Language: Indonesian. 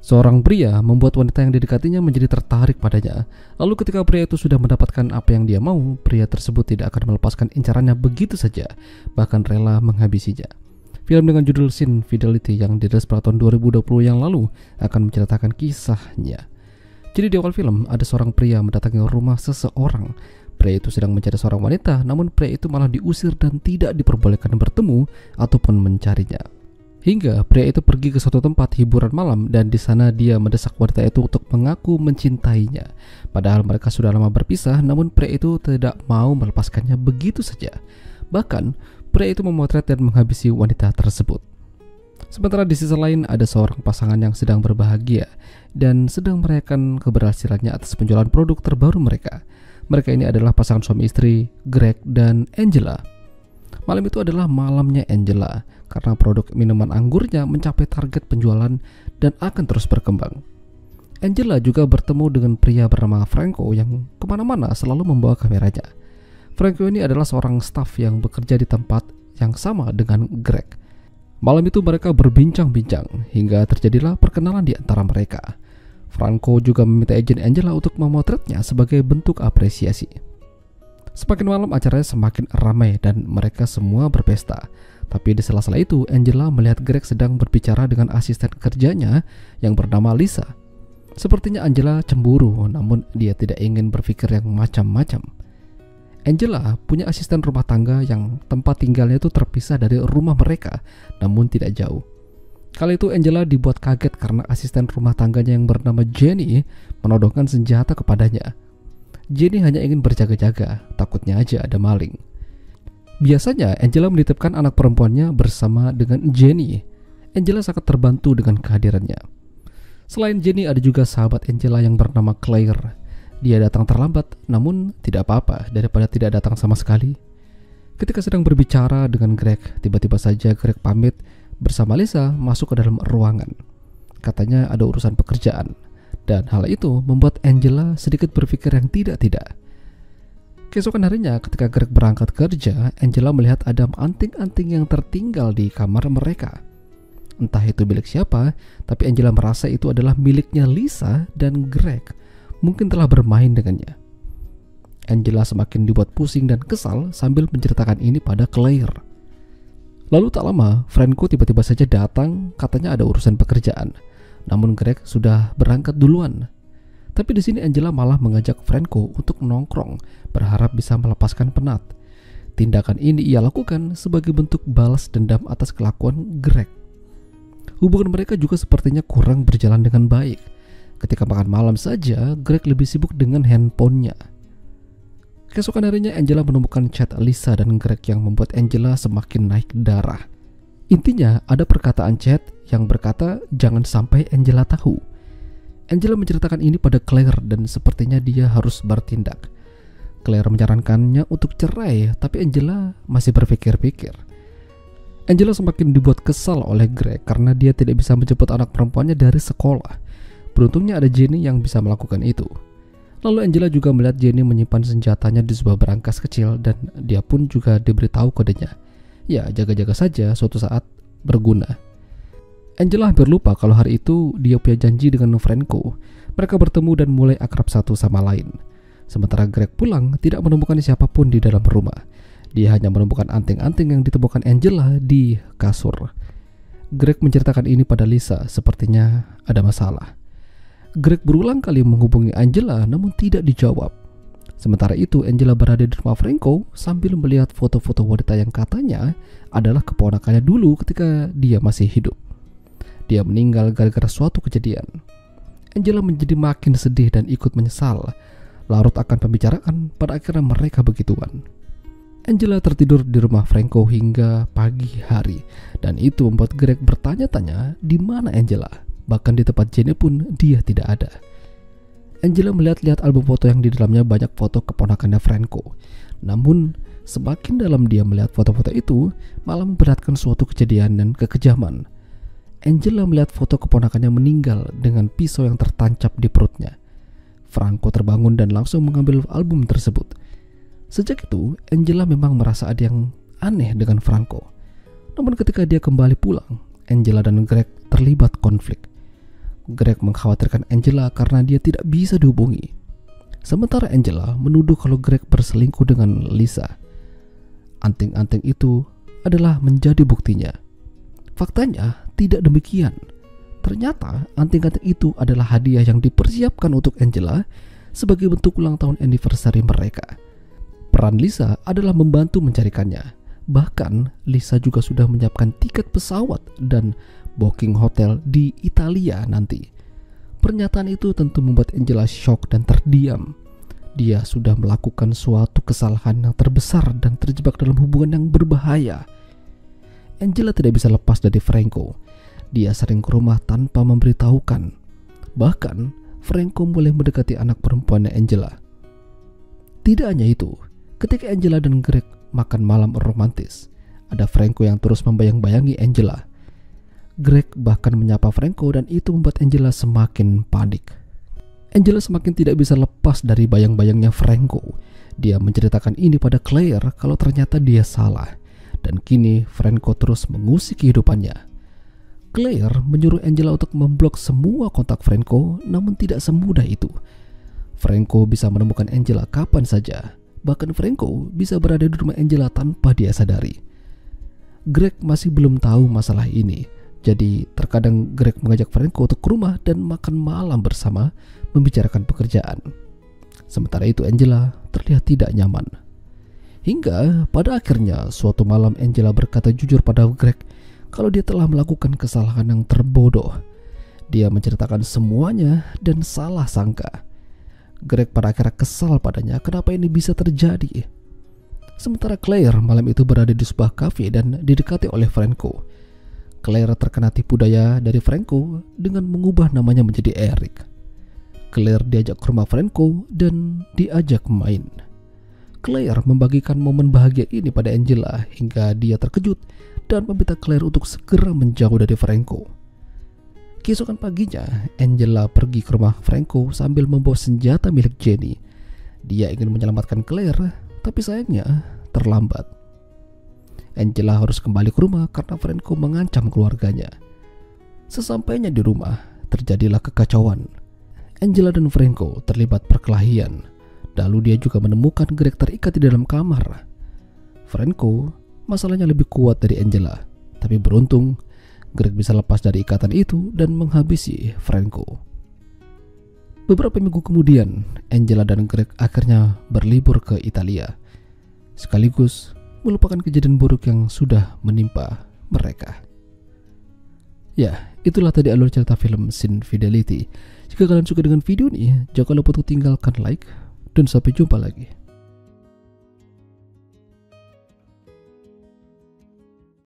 Seorang pria membuat wanita yang didekatinya menjadi tertarik padanya. Lalu ketika pria itu sudah mendapatkan apa yang dia mau, pria tersebut tidak akan melepaskan incarannya begitu saja, bahkan rela menghabisinya. Film dengan judul Sin Fidelity yang dirilis pada tahun 2020 yang lalu akan menceritakan kisahnya. Jadi di awal film ada seorang pria mendatangi rumah seseorang. Pria itu sedang mencari seorang wanita, namun pria itu malah diusir dan tidak diperbolehkan bertemu ataupun mencarinya. Hingga pria itu pergi ke suatu tempat hiburan malam dan di sana dia mendesak wanita itu untuk mengaku mencintainya. Padahal mereka sudah lama berpisah, namun pria itu tidak mau melepaskannya begitu saja. Bahkan pria itu memotret dan menghabisi wanita tersebut. Sementara di sisi lain ada seorang pasangan yang sedang berbahagia dan sedang merayakan keberhasilannya atas penjualan produk terbaru mereka. Mereka ini adalah pasangan suami istri, Greg dan Angela. Malam itu adalah malamnya Angela karena produk minuman anggurnya mencapai target penjualan dan akan terus berkembang. Angela juga bertemu dengan pria bernama Franco yang kemana-mana selalu membawa kameranya. Franco ini adalah seorang staf yang bekerja di tempat yang sama dengan Greg. Malam itu mereka berbincang-bincang hingga terjadilah perkenalan di antara mereka. Franco juga meminta izin Angela untuk memotretnya sebagai bentuk apresiasi. Semakin malam acaranya semakin ramai dan mereka semua berpesta. Tapi di sela-sela itu Angela melihat Greg sedang berbicara dengan asisten kerjanya yang bernama Lisa. Sepertinya Angela cemburu, namun dia tidak ingin berpikir yang macam-macam. Angela punya asisten rumah tangga yang tempat tinggalnya itu terpisah dari rumah mereka, namun tidak jauh. Kali itu Angela dibuat kaget karena asisten rumah tangganya yang bernama Jenny menodongkan senjata kepadanya. Jenny hanya ingin berjaga-jaga, takutnya aja ada maling. Biasanya Angela menitipkan anak perempuannya bersama dengan Jenny. Angela sangat terbantu dengan kehadirannya. Selain Jenny ada juga sahabat Angela yang bernama Claire. Dia datang terlambat, namun tidak apa-apa daripada tidak datang sama sekali. Ketika sedang berbicara dengan Greg, tiba-tiba saja Greg pamit bersama Lisa masuk ke dalam ruangan. Katanya ada urusan pekerjaan. Dan hal itu membuat Angela sedikit berpikir yang tidak-tidak. Keesokan harinya ketika Greg berangkat kerja, Angela melihat ada anting-anting yang tertinggal di kamar mereka. Entah itu milik siapa, tapi Angela merasa itu adalah miliknya Lisa dan Greg. Mungkin telah bermain dengannya. Angela semakin dibuat pusing dan kesal sambil menceritakan ini pada Claire. Lalu tak lama, Franco tiba-tiba saja datang, katanya ada urusan pekerjaan. Namun Greg sudah berangkat duluan. Tapi di sini Angela malah mengajak Franco untuk nongkrong, berharap bisa melepaskan penat. Tindakan ini ia lakukan sebagai bentuk balas dendam atas kelakuan Greg. Hubungan mereka juga sepertinya kurang berjalan dengan baik. Ketika makan malam saja, Greg lebih sibuk dengan handphonenya. Keesokan harinya Angela menemukan chat Lisa dan Greg yang membuat Angela semakin naik darah. Intinya ada perkataan chat yang berkata jangan sampai Angela tahu. Angela menceritakan ini pada Claire dan sepertinya dia harus bertindak. Claire menyarankannya untuk cerai, tapi Angela masih berpikir-pikir. Angela semakin dibuat kesal oleh Greg karena dia tidak bisa menjemput anak perempuannya dari sekolah. Beruntungnya ada Jenny yang bisa melakukan itu. Lalu Angela juga melihat Jenny menyimpan senjatanya di sebuah berangkas kecil dan dia pun juga diberitahu kodenya. Ya, jaga-jaga saja suatu saat berguna. Angela hampir lupa kalau hari itu dia punya janji dengan Franco. Mereka bertemu dan mulai akrab satu sama lain. Sementara Greg pulang tidak menemukan siapapun di dalam rumah. Dia hanya menemukan anting-anting yang ditemukan Angela di kasur. Greg menceritakan ini pada Lisa, sepertinya ada masalah. Greg berulang kali menghubungi Angela namun tidak dijawab. Sementara itu Angela berada di rumah Franco sambil melihat foto-foto wanita yang katanya adalah keponakannya dulu ketika dia masih hidup. Dia meninggal gara-gara suatu kejadian. Angela menjadi makin sedih dan ikut menyesal. Larut akan pembicaraan, pada akhirnya mereka begituan. Angela tertidur di rumah Franco hingga pagi hari dan itu membuat Greg bertanya-tanya di mana Angela. Bahkan di tempat Jenny pun dia tidak ada. Angela melihat-lihat album foto yang di dalamnya banyak foto keponakannya Franco. Namun, semakin dalam dia melihat foto-foto itu, malah memperlihatkan suatu kejadian dan kekejaman. Angela melihat foto keponakannya meninggal dengan pisau yang tertancap di perutnya. Franco terbangun dan langsung mengambil album tersebut. Sejak itu, Angela memang merasa ada yang aneh dengan Franco. Namun ketika dia kembali pulang, Angela dan Greg terlibat konflik. Greg mengkhawatirkan Angela karena dia tidak bisa dihubungi. Sementara Angela menuduh kalau Greg berselingkuh dengan Lisa. Anting-anting itu adalah menjadi buktinya. Faktanya tidak demikian. Ternyata anting-anting itu adalah hadiah yang dipersiapkan untuk Angela sebagai bentuk ulang tahun anniversary mereka. Peran Lisa adalah membantu mencarikannya. Bahkan Lisa juga sudah menyiapkan tiket pesawat dan booking hotel di Italia nanti. Pernyataan itu tentu membuat Angela shock dan terdiam. Dia sudah melakukan suatu kesalahan yang terbesar dan terjebak dalam hubungan yang berbahaya. Angela tidak bisa lepas dari Franco. Dia sering ke rumah tanpa memberitahukan. Bahkan Franco mulai mendekati anak perempuannya Angela. Tidak hanya itu, ketika Angela dan Greg makan malam romantis, ada Franco yang terus membayang-bayangi Angela. Greg bahkan menyapa Franco dan itu membuat Angela semakin panik. Angela semakin tidak bisa lepas dari bayang-bayangnya Franco. Dia menceritakan ini pada Claire kalau ternyata dia salah. Dan kini Franco terus mengusik kehidupannya. Claire menyuruh Angela untuk memblok semua kontak Franco, namun tidak semudah itu. Franco bisa menemukan Angela kapan saja. Bahkan Franco bisa berada di rumah Angela tanpa dia sadari. Greg masih belum tahu masalah ini. Jadi terkadang Greg mengajak Franco untuk ke rumah dan makan malam bersama, membicarakan pekerjaan. Sementara itu Angela terlihat tidak nyaman. Hingga pada akhirnya suatu malam Angela berkata jujur pada Greg kalau dia telah melakukan kesalahan yang terbodoh. Dia menceritakan semuanya dan salah sangka. Greg pada akhirnya kesal padanya kenapa ini bisa terjadi. Sementara Claire malam itu berada di sebuah kafe dan didekati oleh Franco. Claire terkena tipu daya dari Franco dengan mengubah namanya menjadi Eric. Claire diajak ke rumah Franco dan diajak main. Claire membagikan momen bahagia ini pada Angela hingga dia terkejut dan meminta Claire untuk segera menjauh dari Franco. Keesokan paginya, Angela pergi ke rumah Franco sambil membawa senjata milik Jenny. Dia ingin menyelamatkan Claire, tapi sayangnya terlambat. Angela harus kembali ke rumah karena Franco mengancam keluarganya. Sesampainya di rumah, terjadilah kekacauan. Angela dan Franco terlibat perkelahian. Lalu dia juga menemukan Greg terikat di dalam kamar. Franco masalahnya lebih kuat dari Angela, tapi beruntung Greg bisa lepas dari ikatan itu dan menghabisi Franco. Beberapa minggu kemudian, Angela dan Greg akhirnya berlibur ke Italia, sekaligus melupakan kejadian buruk yang sudah menimpa mereka. Ya, itulah tadi alur cerita film Sin Fidelity. Jika kalian suka dengan video ini, jangan lupa untuk tinggalkan like, dan sampai jumpa lagi.